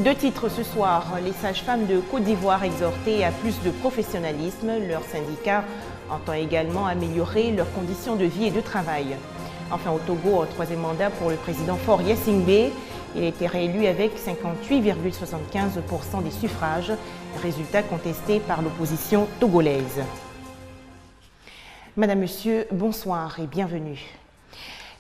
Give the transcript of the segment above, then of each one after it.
Deux titres ce soir. Les sages-femmes de Côte d'Ivoire exhortées à plus de professionnalisme. Leur syndicat entend également améliorer leurs conditions de vie et de travail. Enfin, au Togo, un troisième mandat pour le président Faure Gnassingbé. Il a été réélu avec 58,75% des suffrages, résultat contesté par l'opposition togolaise. Madame, Monsieur, bonsoir et bienvenue.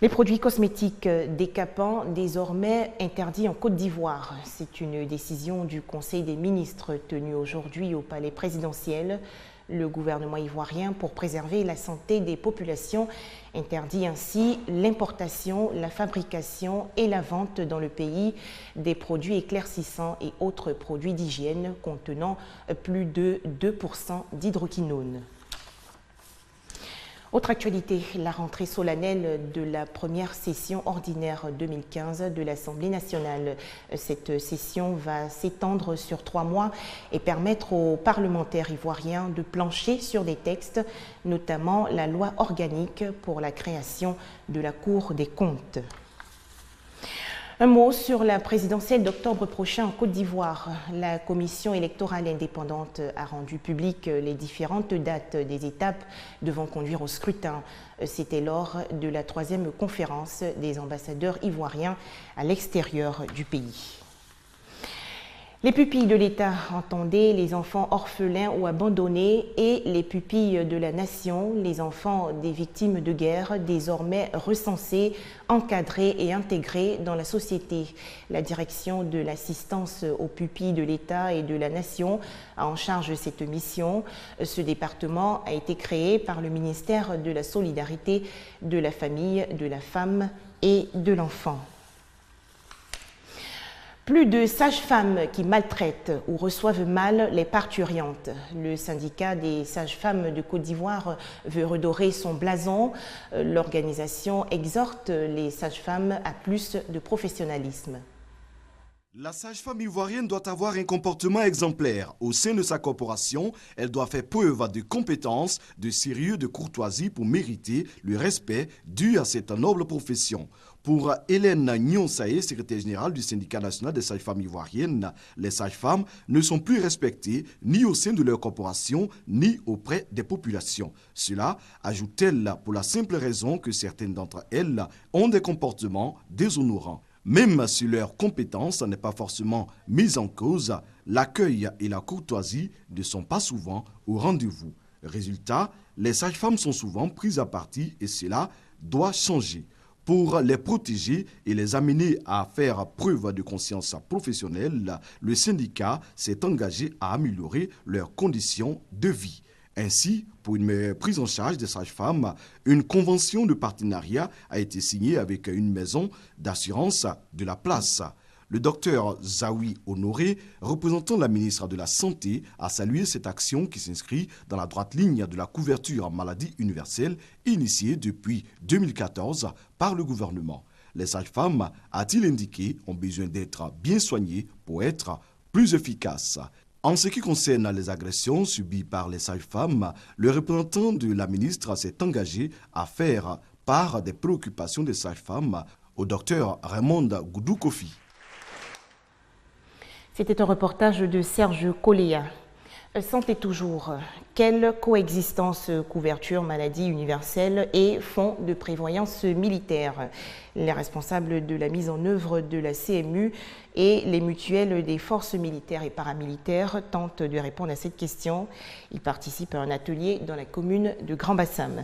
Les produits cosmétiques décapants désormais interdits en Côte d'Ivoire. C'est une décision du Conseil des ministres tenue aujourd'hui au palais présidentiel. Le gouvernement ivoirien, pour préserver la santé des populations, interdit ainsi l'importation, la fabrication et la vente dans le pays des produits éclaircissants et autres produits d'hygiène contenant plus de 2% d'hydroquinone. Autre actualité, la rentrée solennelle de la première session ordinaire 2015 de l'Assemblée nationale. Cette session va s'étendre sur 3 mois et permettre aux parlementaires ivoiriens de plancher sur des textes, notamment la loi organique pour la création de la Cour des comptes. Un mot sur la présidentielle d'octobre prochain en Côte d'Ivoire. La commission électorale indépendante a rendu publiques les différentes dates des étapes devant conduire au scrutin. C'était lors de la 3e conférence des ambassadeurs ivoiriens à l'extérieur du pays. Les pupilles de l'État, entendez les enfants orphelins ou abandonnés, et les pupilles de la nation, les enfants des victimes de guerre, désormais recensés, encadrés et intégrés dans la société. La direction de l'assistance aux pupilles de l'État et de la nation a en charge cette mission. Ce département a été créé par le ministère de la Solidarité, de la Famille, de la Femme et de l'Enfant. Plus de sages-femmes qui maltraitent ou reçoivent mal les parturientes. Le syndicat des sages-femmes de Côte d'Ivoire veut redorer son blason. L'organisation exhorte les sages-femmes à plus de professionnalisme. La sage-femme ivoirienne doit avoir un comportement exemplaire. Au sein de sa corporation, elle doit faire preuve de compétence, de sérieux, de courtoisie pour mériter le respect dû à cette noble profession. Pour Hélène Nyonsaé, secrétaire générale du syndicat national des sages-femmes ivoiriennes, les sages-femmes ne sont plus respectées ni au sein de leur corporation, ni auprès des populations. Cela, ajoute-t-elle, pour la simple raison que certaines d'entre elles ont des comportements déshonorants. Même si leur compétence n'est pas forcément mise en cause, l'accueil et la courtoisie ne sont pas souvent au rendez-vous. Résultat, les sages-femmes sont souvent prises à partie et cela doit changer. Pour les protéger et les amener à faire preuve de conscience professionnelle, le syndicat s'est engagé à améliorer leurs conditions de vie. Ainsi, pour une meilleure prise en charge des sages-femmes, une convention de partenariat a été signée avec une maison d'assurance de la place. Le docteur Zawi Honoré, représentant la ministre de la Santé, a salué cette action qui s'inscrit dans la droite ligne de la couverture en maladie universelle initiée depuis 2014 par le gouvernement. Les sages-femmes, a-t-il indiqué, ont besoin d'être bien soignées pour être plus efficaces. En ce qui concerne les agressions subies par les sages-femmes, le représentant de la ministre s'est engagé à faire part des préoccupations des sages-femmes au docteur Raymond Goudou-Kofi. C'était un reportage de Serge Coléa. Santé toujours. Quelle coexistence couverture maladie universelle et fonds de prévoyance militaire? Les responsables de la mise en œuvre de la CMU et les mutuelles des forces militaires et paramilitaires tentent de répondre à cette question. Ils participent à un atelier dans la commune de Grand-Bassam.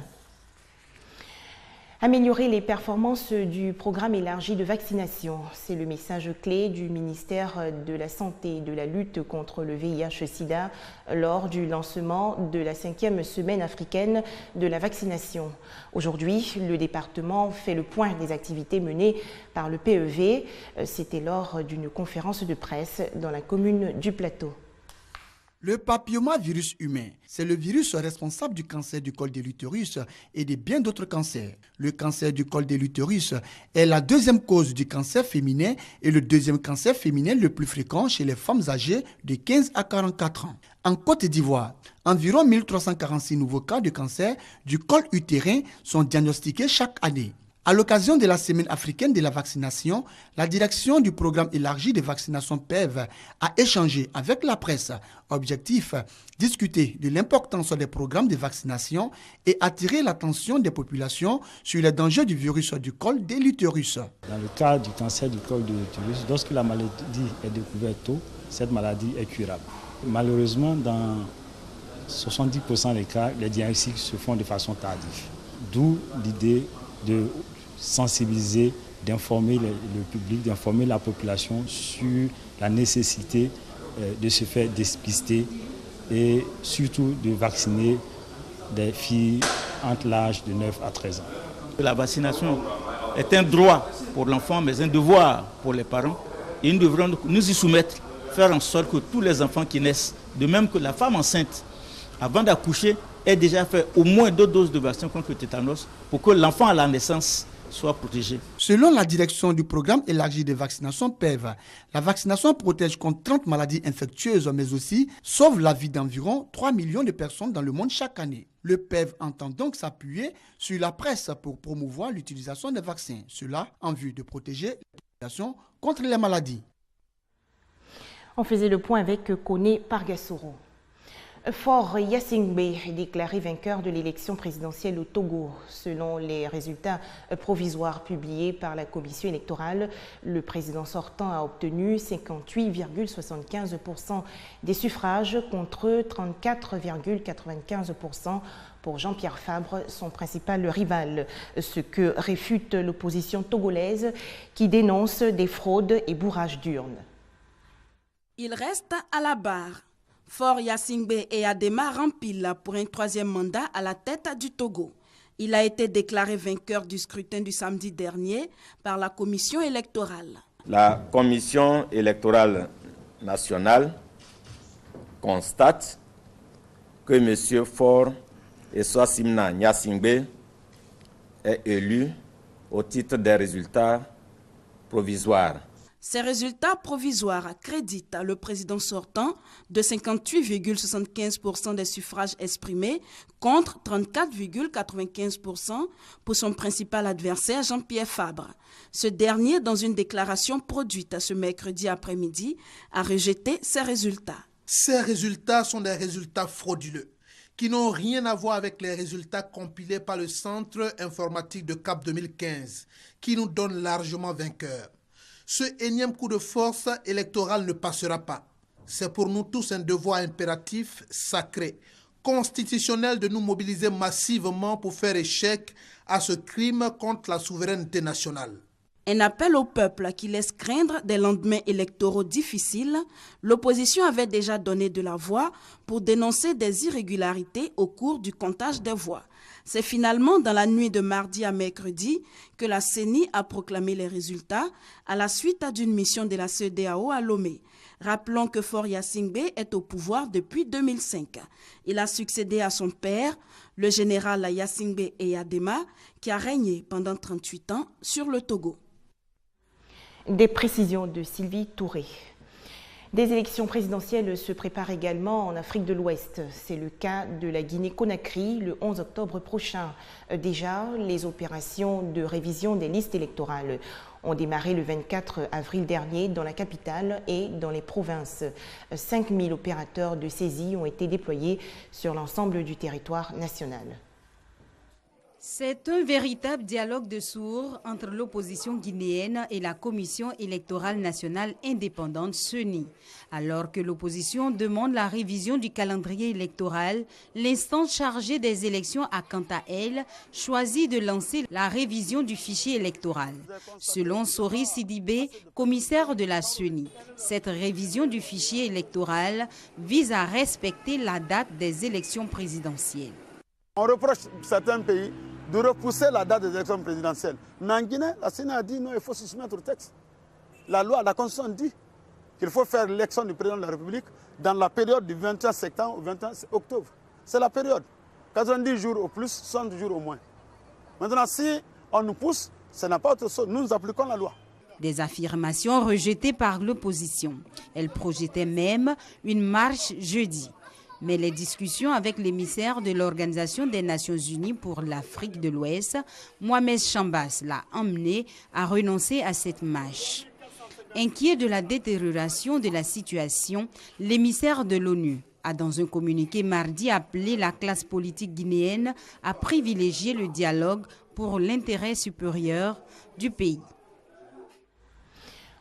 Améliorer les performances du programme élargi de vaccination, c'est le message clé du ministère de la Santé et de la lutte contre le VIH-Sida lors du lancement de la 5e semaine africaine de la vaccination. Aujourd'hui, le département fait le point des activités menées par le PEV. C'était lors d'une conférence de presse dans la commune du Plateau. Le papillomavirus humain, c'est le virus responsable du cancer du col de l'utérus et de bien d'autres cancers. Le cancer du col de l'utérus est la deuxième cause du cancer féminin et le deuxième cancer féminin le plus fréquent chez les femmes âgées de 15 à 44 ans. En Côte d'Ivoire, environ 1346 nouveaux cas de cancer du col utérin sont diagnostiqués chaque année. À l'occasion de la Semaine africaine de la vaccination, la direction du programme élargi de vaccination PEV a échangé avec la presse. Objectif, discuter de l'importance des programmes de vaccination et attirer l'attention des populations sur les dangers du virus du col de l'utérus. Dans le cas du cancer du col de l'utérus, lorsque la maladie est découverte tôt, cette maladie est curable. Malheureusement, dans 70% des cas, les diagnostics se font de façon tardive. D'où l'idée de sensibiliser, d'informer le public, d'informer la population sur la nécessité de se faire dépister et surtout de vacciner des filles entre l'âge de 9 à 13 ans. La vaccination est un droit pour l'enfant, mais un devoir pour les parents. Et nous devrons nous y soumettre, faire en sorte que tous les enfants qui naissent, de même que la femme enceinte, avant d'accoucher, ait déjà fait au moins 2 doses de vaccin contre le tétanos pour que l'enfant à la naissance soit protégé. Selon la direction du programme élargi de vaccination PEV, la vaccination protège contre 30 maladies infectieuses, mais aussi sauve la vie d'environ 3 millions de personnes dans le monde chaque année. Le PEV entend donc s'appuyer sur la presse pour promouvoir l'utilisation des vaccins, cela en vue de protéger la population contre les maladies. On faisait le point avec Kone Pargasoro. Faure Gnassingbé est déclaré vainqueur de l'élection présidentielle au Togo. Selon les résultats provisoires publiés par la commission électorale, le président sortant a obtenu 58,75% des suffrages contre 34,95% pour Jean-Pierre Fabre, son principal rival, ce que réfute l'opposition togolaise qui dénonce des fraudes et bourrages d'urnes. Il reste à la barre. Faure Gnassingbé et Adema rempile pour un 3e mandat à la tête du Togo. Il a été déclaré vainqueur du scrutin du samedi dernier par la commission électorale. La commission électorale nationale constate que M. Faure Eswatsimna Gnassingbé est élu au titre des résultats provisoires. Ces résultats provisoires accréditent le président sortant de 58,75% des suffrages exprimés contre 34,95% pour son principal adversaire Jean-Pierre Fabre. Ce dernier, dans une déclaration produite ce mercredi après-midi, a rejeté ces résultats. Ces résultats sont des résultats frauduleux qui n'ont rien à voir avec les résultats compilés par le Centre informatique de Cap 2015 qui nous donne largement vainqueurs. Ce énième coup de force électoral ne passera pas. C'est pour nous tous un devoir impératif, sacré, constitutionnel de nous mobiliser massivement pour faire échec à ce crime contre la souveraineté nationale. Un appel au peuple qui laisse craindre des lendemains électoraux difficiles, l'opposition avait déjà donné de la voix pour dénoncer des irrégularités au cours du comptage des voix. C'est finalement dans la nuit de mardi à mercredi que la CENI a proclamé les résultats à la suite d'une mission de la CEDEAO à Lomé. Rappelons que Faure Gnassingbé est au pouvoir depuis 2005. Il a succédé à son père, le général Gnassingbé Eyadema, qui a régné pendant 38 ans sur le Togo. Des précisions de Sylvie Touré. Des élections présidentielles se préparent également en Afrique de l'Ouest. C'est le cas de la Guinée-Conakry le 11 octobre prochain. Déjà, les opérations de révision des listes électorales ont démarré le 24 avril dernier dans la capitale et dans les provinces. 5000 opérateurs de saisie ont été déployés sur l'ensemble du territoire national. C'est un véritable dialogue de sourds entre l'opposition guinéenne et la Commission électorale nationale indépendante CENI. Alors que l'opposition demande la révision du calendrier électoral, l'instance chargée des élections a quant à elle choisi de lancer la révision du fichier électoral. Selon Sori Sidibé, commissaire de la CENI, cette révision du fichier électoral vise à respecter la date des élections présidentielles. On reproche certains pays de repousser la date des élections présidentielles. Mais en Guinée, la CENI a dit non, il faut se soumettre au texte. La loi, la Constitution dit qu'il faut faire l'élection du président de la République dans la période du 21 septembre au 21 octobre. C'est la période. 90 jours au plus, 60 jours au moins. Maintenant, si on nous pousse, ce n'est pas autre chose. Nous appliquons la loi. Des affirmations rejetées par l'opposition. Elle projetait même une marche jeudi. Mais les discussions avec l'émissaire de l'Organisation des Nations Unies pour l'Afrique de l'Ouest, Mohamed Chambas, l'a emmené à renoncer à cette marche. Inquiet de la détérioration de la situation, l'émissaire de l'ONU a dans un communiqué mardi appelé la classe politique guinéenne à privilégier le dialogue pour l'intérêt supérieur du pays.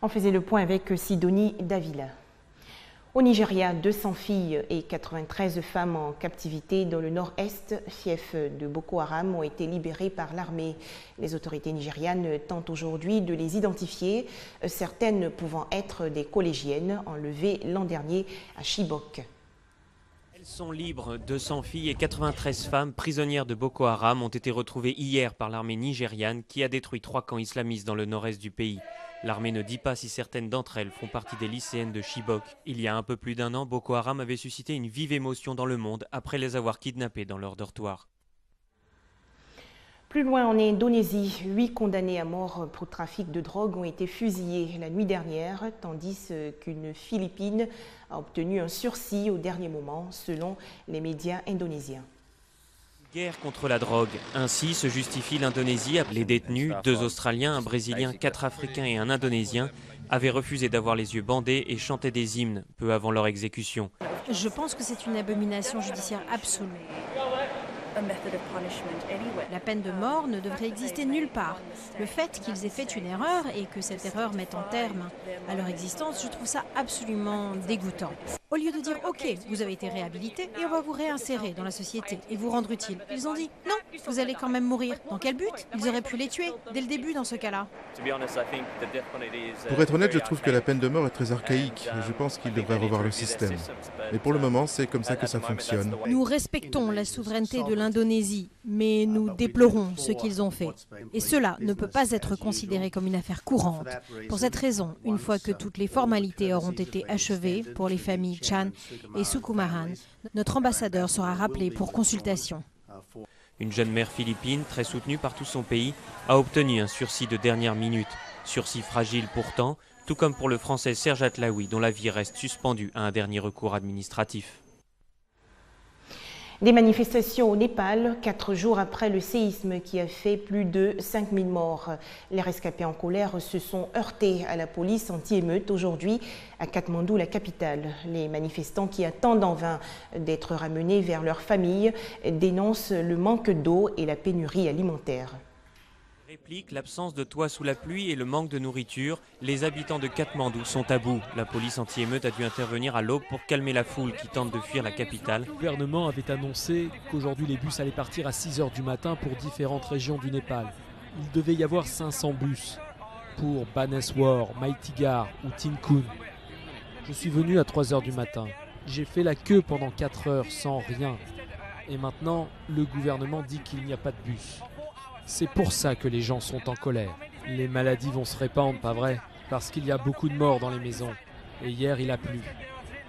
On faisait le point avec Sidonie Davila. Au Nigeria, 200 filles et 93 femmes en captivité dans le nord-est, fief de Boko Haram, ont été libérées par l'armée. Les autorités nigérianes tentent aujourd'hui de les identifier, certaines pouvant être des collégiennes enlevées l'an dernier à Chibok. Elles sont libres. 200 filles et 93 femmes prisonnières de Boko Haram ont été retrouvées hier par l'armée nigériane qui a détruit 3 camps islamistes dans le nord-est du pays. L'armée ne dit pas si certaines d'entre elles font partie des lycéennes de Chibok. Il y a un peu plus d'1 an, Boko Haram avait suscité une vive émotion dans le monde après les avoir kidnappées dans leur dortoir. Plus loin en Indonésie, 8 condamnés à mort pour trafic de drogue ont été fusillés la nuit dernière, tandis qu'une Philippine a obtenu un sursis au dernier moment, selon les médias indonésiens. Guerre contre la drogue. Ainsi se justifie l'Indonésie. Les détenus, 2 Australiens, un Brésilien, 4 Africains et un Indonésien, avaient refusé d'avoir les yeux bandés et chantaient des hymnes peu avant leur exécution. Je pense que c'est une abomination judiciaire absolue. La peine de mort ne devrait exister nulle part. Le fait qu'ils aient fait une erreur et que cette erreur mette en terme à leur existence, je trouve ça absolument dégoûtant. Au lieu de dire « Ok, vous avez été réhabilité et on va vous réinsérer dans la société et vous rendre utile », ils ont dit « Non, vous allez quand même mourir ». Dans quel but? Ils auraient pu les tuer dès le début dans ce cas-là. Pour être honnête, je trouve que la peine de mort est très archaïque et je pense qu'ils devraient revoir le système. Mais pour le moment, c'est comme ça que ça fonctionne. Nous respectons la souveraineté de l'Indonésie, mais nous déplorons ce qu'ils ont fait. Et cela ne peut pas être considéré comme une affaire courante. Pour cette raison, une fois que toutes les formalités auront été achevées pour les familles Chan et Sukumaran, notre ambassadeur sera rappelé pour consultation. Une jeune mère philippine, très soutenue par tout son pays, a obtenu un sursis de dernière minute. Sursis fragile pourtant, tout comme pour le Français Serge Atlaoui, dont la vie reste suspendue à un dernier recours administratif. Des manifestations au Népal, 4 jours après le séisme qui a fait plus de 5000 morts. Les rescapés en colère se sont heurtés à la police anti-émeute aujourd'hui à Katmandou, la capitale. Les manifestants qui attendent en vain d'être ramenés vers leurs familles dénoncent le manque d'eau et la pénurie alimentaire. Réplique, l'absence de toit sous la pluie et le manque de nourriture, les habitants de Katmandou sont à bout. La police anti-émeute a dû intervenir à l'aube pour calmer la foule qui tente de fuir la capitale. Le gouvernement avait annoncé qu'aujourd'hui les bus allaient partir à 6 h du matin pour différentes régions du Népal. Il devait y avoir 500 bus pour Baneswar, Maitigar ou Tinkun. Je suis venu à 3 h du matin. J'ai fait la queue pendant 4 heures sans rien. Et maintenant, le gouvernement dit qu'il n'y a pas de bus. C'est pour ça que les gens sont en colère. Les maladies vont se répandre, pas vrai? Parce qu'il y a beaucoup de morts dans les maisons. Et hier, il a plu.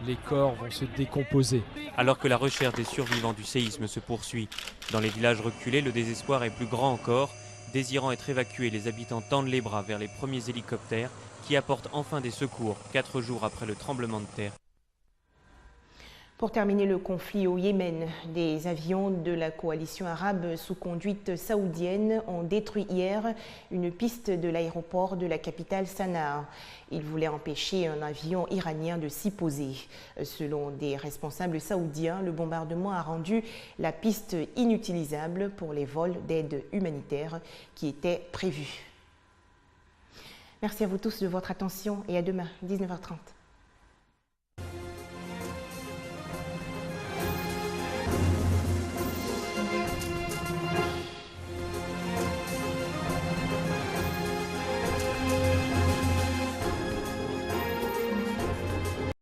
Les corps vont se décomposer. Alors que la recherche des survivants du séisme se poursuit, dans les villages reculés, le désespoir est plus grand encore. Désirant être évacués, les habitants tendent les bras vers les premiers hélicoptères qui apportent enfin des secours 4 jours après le tremblement de terre. Pour terminer le conflit au Yémen, des avions de la coalition arabe sous conduite saoudienne ont détruit hier une piste de l'aéroport de la capitale Sanaa. Ils voulaient empêcher un avion iranien de s'y poser. Selon des responsables saoudiens, le bombardement a rendu la piste inutilisable pour les vols d'aide humanitaire qui étaient prévus. Merci à vous tous de votre attention et à demain, 19h30.